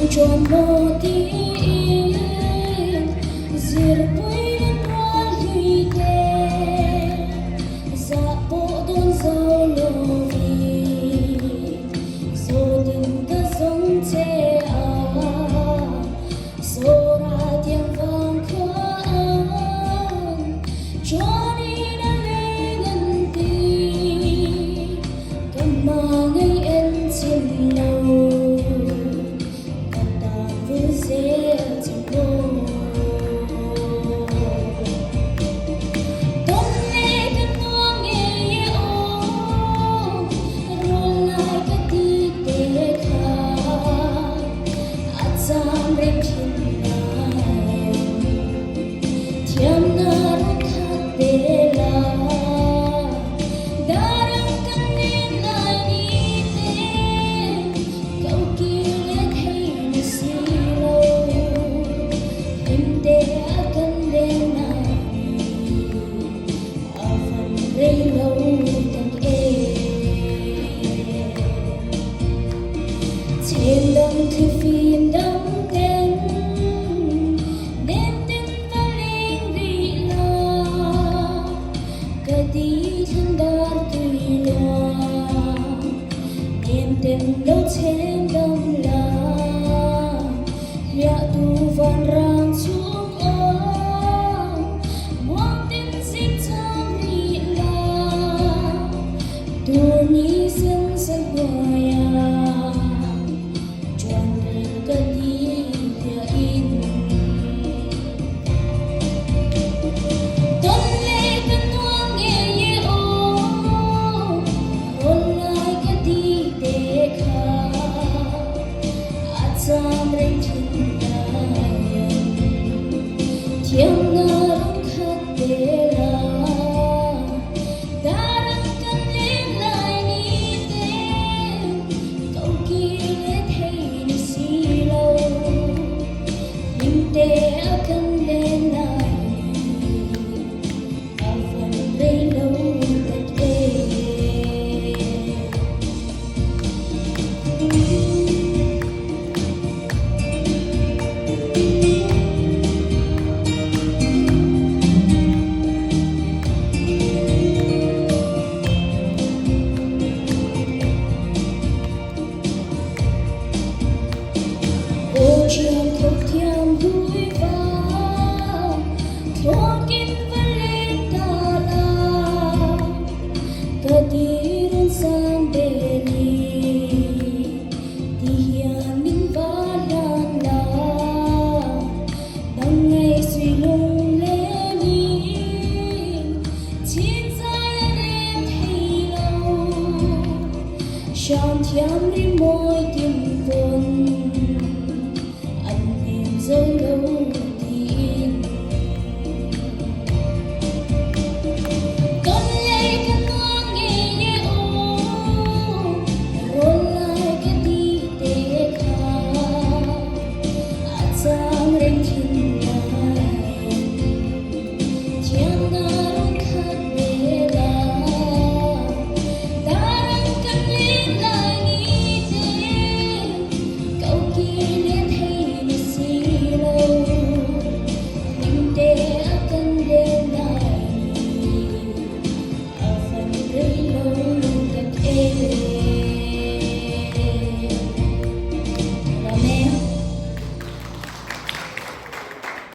tròn mơ tiếng diệt quay lên hoa lì tê dạ bộ đôn dâu lô vi rồi tình ta sống chê rồi ra tiếng vang khóa cho đi đã lên ngân tì cầm mà ngay em chim lâu Thiên đông thì phim đông tên đêm tên ta lên vị lo cả tí thân đar tùy lo đêm tên đâu trên đông la ya tu van rang xuống muang tên xin thang vị la tu ni sân sân hoa Tiếng ngân khát tê la ta đang cần lên lại ní tên cậu kia thấy đi xí lâu nhưng tê cần lên lại ở phần đây lâu thật ghê trường không thiam vui vào thua kim vẫn lên ta la ta đi đến sang bên đi thì hiền những vã đàn la bằng ngày suy lung lên nhìn chiến dài em thấy lâu trong thiam đi môi tim vốn dấu lâu